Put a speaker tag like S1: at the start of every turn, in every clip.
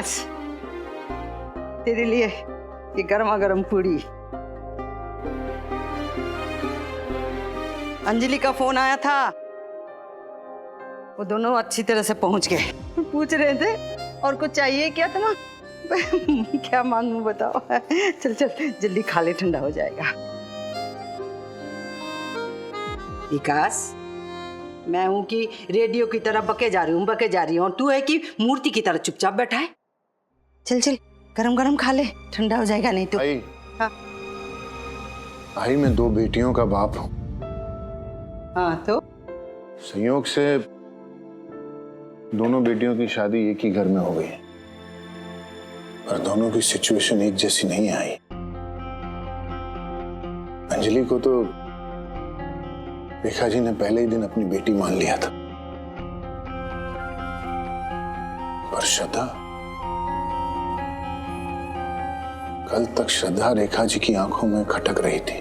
S1: विकास, तेरे लिए ये गर्मा गर्म पूड़ी। अंजलि का फोन आया था, वो दोनों अच्छी तरह से पहुंच गए। पूछ रहे थे और कुछ चाहिए क्या तुम्हें? क्या मांगू बताओ। चल चल जल्दी खा ले, ठंडा हो जाएगा। विकास, मैं हूं कि रेडियो की तरह बके जा रही हूँ और तू है कि मूर्ति की तरह चुपचाप बैठा है। चल चल गरम गरम खा ले, ठंडा हो जाएगा नहीं तो।
S2: आई,
S1: हाँ
S2: आई मैं 2 बेटियों का बाप हूँ।
S1: हाँ तो
S2: संयोग से दोनों बेटियों की शादी एक ही घर में हो गई है, पर दोनों की सिचुएशन एक जैसी नहीं आई। अंजलि को तो रेखा जी ने पहले ही दिन अपनी बेटी मान लिया था, पर श्रद्धा, कल तक श्रद्धा रेखा जी की आंखों में खटक रही थी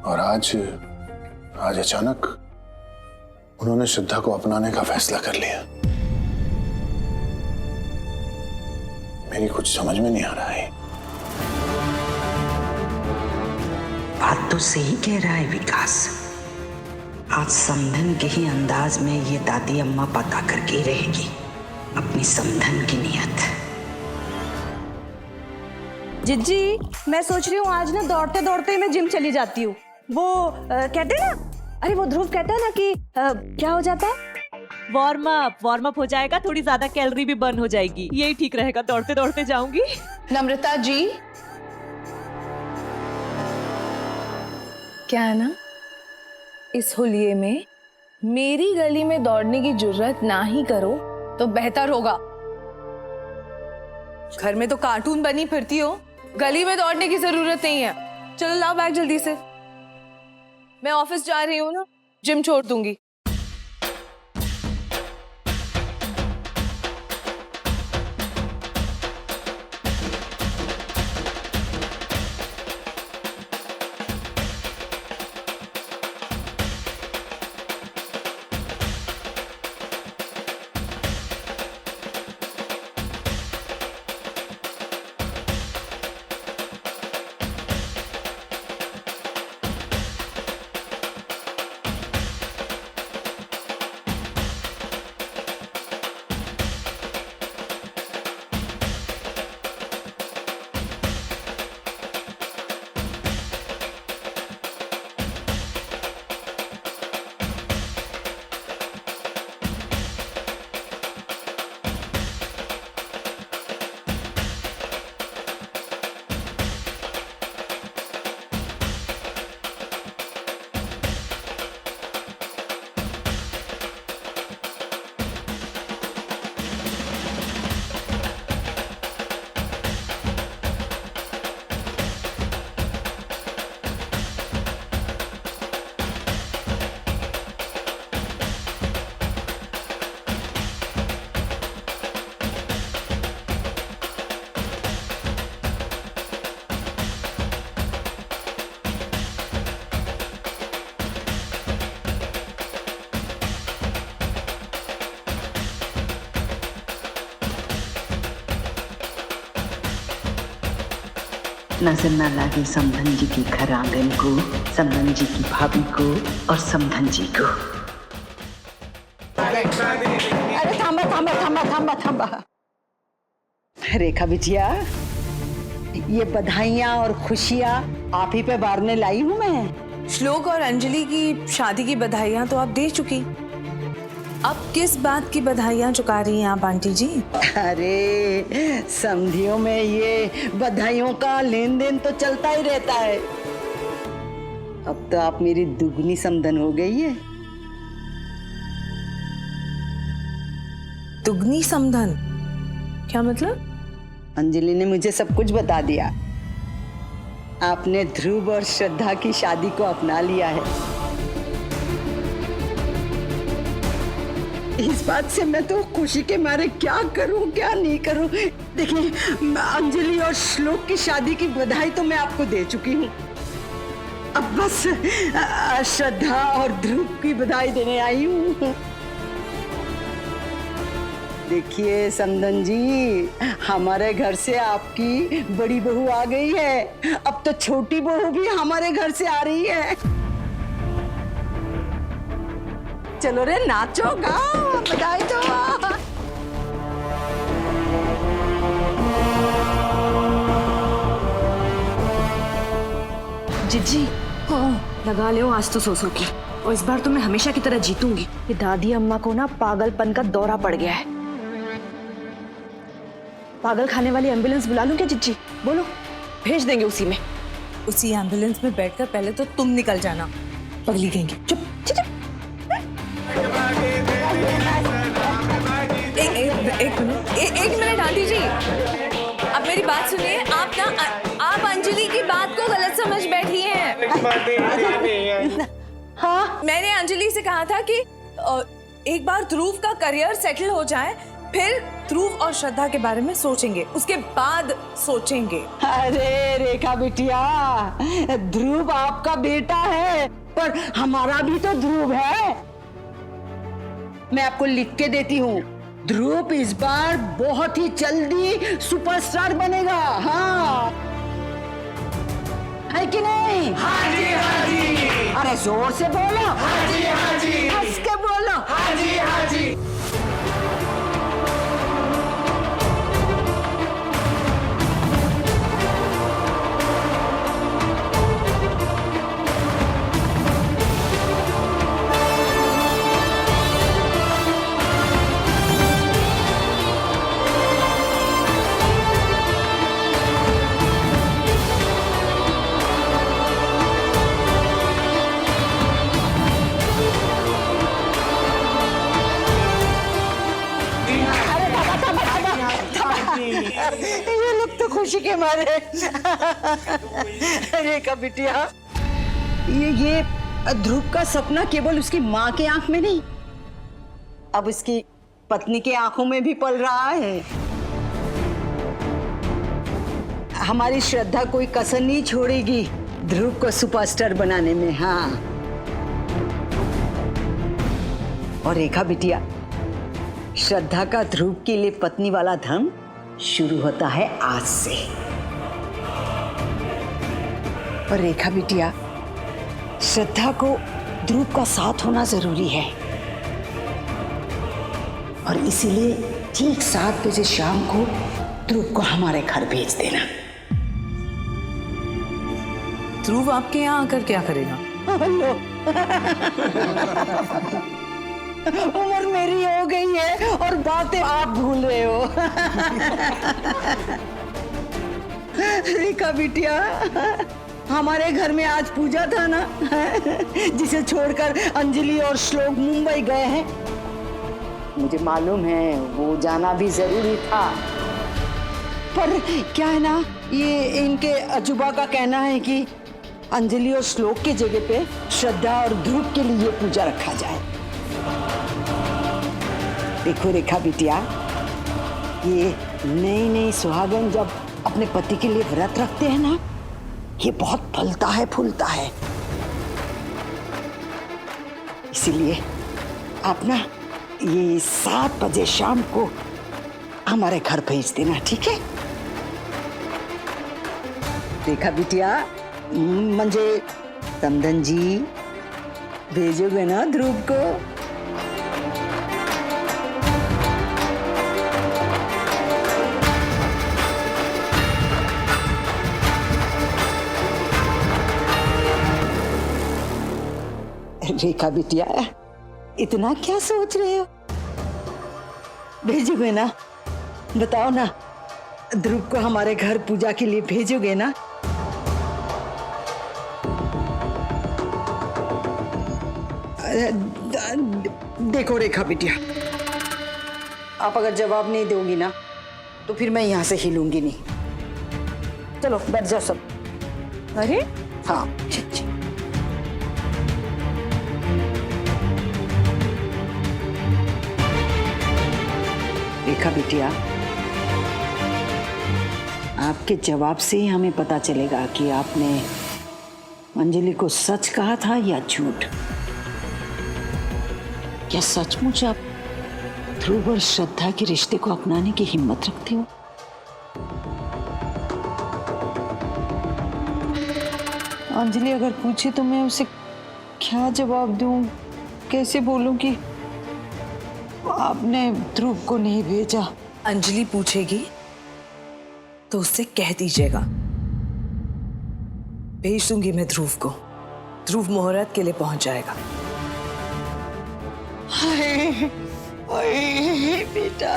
S2: और आज अचानक उन्होंने श्रद्धा को अपनाने का फैसला कर लिया। मेरी कुछ समझ में नहीं आ रहा है।
S3: बात तो सही कह रहा है विकास। आज समधन के ही अंदाज में ये दादी अम्मा पता करके ही रहेगी अपनी समधन की नियत।
S4: जिज्जी, मैं सोच रही हूँ आज ना दौड़ते दौड़ते मैं जिम चली जाती हूँ। वो कहते हैं ना, अरे वो ध्रुव कहता है ना कि क्या हो जाता है,
S5: वार्म अप हो जाएगा, थोड़ी ज्यादा कैलोरी भी बर्न हो जाएगी। यही ठीक रहेगा, दौड़ते दौड़ते जाऊंगी।
S6: नम्रता जी, क्या है ना, इस होलिये में मेरी गली में दौड़ने की जुर्रत ना ही करो तो बेहतर होगा। घर में तो कार्टून बनी फिरती हो, गली में दौड़ने की जरूरत नहीं है। चलो लाओ बैग जल्दी से, मैं ऑफिस जा रही हूँ ना, जिम छोड़ दूंगी।
S3: नजर न लागे समधन जी के घर आंगन को, समधन जी की भाभी को और समधन जी को।
S1: अरे थांबा थांबा थांबा थांबा थांबा। रेखा बिटिया, ये बधाइयाँ और खुशियाँ आप ही पे बारने लाई हूँ मैं।
S6: श्लोक और अंजलि की शादी की बधाइयाँ तो आप दे चुकी, अब किस बात की बधाइयाँ चुका रही हैं आप आंटी जी?
S1: अरे समधियों में ये बधाइयों का लेन देन तो चलता ही रहता है। अब तो आप मेरी दुगनी समधन हो गई है।
S6: दुगनी समधन? क्या मतलब?
S1: अंजलि ने मुझे सब कुछ बता दिया। आपने ध्रुव और श्रद्धा की शादी को अपना लिया है। इस बात से मैं तो खुशी के मारे क्या करूं क्या नहीं करूं। देखिए, अंजलि और श्लोक की शादी की बधाई तो मैं आपको दे चुकी हूं। अब बस श्रद्धा और ध्रुव की बधाई देने आई हूं। देखिए समधन जी, हमारे घर से आपकी बड़ी बहू आ गई है, अब तो छोटी बहू भी हमारे घर से आ रही है। चलो रे नाचो गाओ बधाई दो।
S4: जिज्जी, लगा ले आज तो सोसो की, और इस बार तो मैं हमेशा की तरह जीतूंगी। ये दादी अम्मा को ना पागलपन का दौरा पड़ गया है। पागल खाने वाली एम्बुलेंस बुला लूं क्या जिज्जी? बोलो, भेज देंगे उसी में।
S6: उसी एम्बुलेंस में बैठकर पहले तो तुम निकल जाना, पगली कहेंगे।
S4: चुप चुप चुप।
S6: एक मिनट आंटी जी, अब मेरी बात सुनिए। आप अंजलि की बात को गलत समझ बैठी हैं।
S1: हाँ,
S6: मैंने अंजलि से कहा था कि एक बार ध्रुव का करियर सेटल हो जाए, फिर ध्रुव और श्रद्धा के बारे में सोचेंगे, उसके बाद सोचेंगे।
S1: अरे रेखा बिटिया, ध्रुव आपका बेटा है, पर हमारा भी तो ध्रुव है। मैं आपको लिख के देती हूँ, ध्रुव इस बार बहुत ही जल्दी सुपरस्टार बनेगा। हाँ है कि नहीं?
S7: हाँ जी, हाँ जी।
S1: अरे जोर से बोलो।
S7: हाँ जी, हाँ जी।
S1: हंस के बोलो।
S7: हाँ जी, हाँ जी।
S1: ये लोग तो खुशी के मारे। रेखा बिटिया, ये ध्रुव का सपना केवल उसकी माँ के आंख में नहीं, अब उसकी पत्नी के आंखों में भी पल रहा है। हमारी श्रद्धा कोई कसर नहीं छोड़ेगी ध्रुव को सुपरस्टार बनाने में। हाँ, और रेखा बिटिया, श्रद्धा का ध्रुव के लिए पत्नी वाला धर्म शुरू होता है आज से। और रेखा बिटिया, श्रद्धा को ध्रुव का साथ होना जरूरी है, और इसीलिए ठीक 7 बजे शाम को ध्रुव को हमारे घर भेज देना।
S6: ध्रुव आपके यहाँ आकर क्या करेगा?
S1: हेलो, उम्र मेरी हो गई है और बातें आप भूल रहे हो। रेखा बिटिया, हमारे घर में आज पूजा था ना, जिसे छोड़कर अंजलि और श्लोक मुंबई गए हैं। मुझे मालूम है वो जाना भी जरूरी था, पर क्या है ना, ये इनके अजूबा का कहना है कि अंजलि और श्लोक की जगह पे श्रद्धा और ध्रुव के लिए पूजा रखा जाए। देखो रेखा बिटिया, ये नई सुहागन जब अपने पति के लिए व्रत रखते हैं ना, ये बहुत फलता है फूलता है। इसीलिए आप ना ये 7 बजे शाम को हमारे घर भेज देना, ठीक है? रेखा बिटिया, म्हणजे समधन जी भेजोगे ना ध्रुव को? रेखा बिटिया, इतना क्या सोच रहे हो? भेजोगे ना? बताओ ना, ध्रुव को हमारे घर पूजा के लिए भेजोगे ना? देखो रेखा बिटिया, आप अगर जवाब नहीं दोगी ना, तो फिर मैं यहाँ से हिलूंगी नहीं। चलो बैठ जाओ सब।
S4: अरे
S1: हाँ, रेखा बिटिया, आपके जवाब से ही हमें पता चलेगा कि आपने अंजलि को सच कहा था या झूठ। क्या सचमुच आप
S3: ध्रुव और श्रद्धा के रिश्ते को अपनाने की हिम्मत रखती हो?
S1: अंजलि अगर पूछे तो मैं उसे क्या जवाब दूं? कैसे बोलूं कि आपने ध्रुव को नहीं भेजा?
S6: अंजलि पूछेगी तो उससे कह दीजिएगा, भेज दूंगी मैं ध्रुव को। ध्रुव मुहूर्त के लिए पहुंच जाएगा।
S1: हाय हाय बेटा।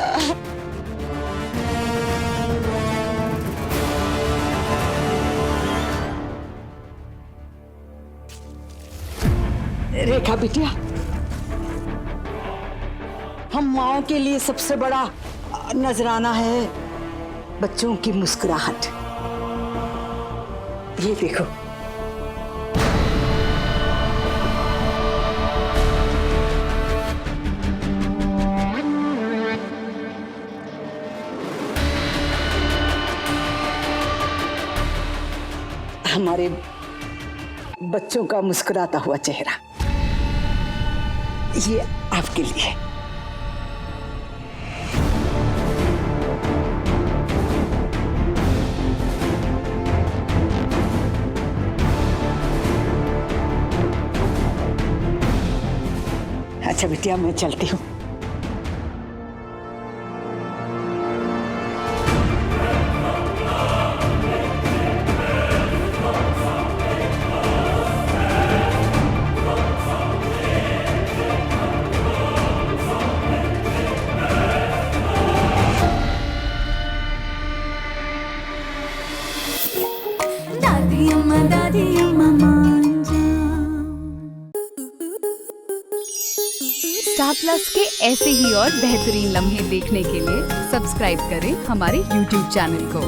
S1: रेखा बिटिया, हम माओ के लिए सबसे बड़ा नजराना है बच्चों की मुस्कुराहट। ये देखो, हमारे बच्चों का मुस्कुराता हुआ चेहरा, ये आपके लिए। अच्छा बिटिया, मैं चलती हूँ।
S8: दादी अम्मा मांझा। स्टार प्लस के ऐसे ही और बेहतरीन लम्हे देखने के लिए सब्सक्राइब करें हमारे YouTube चैनल को।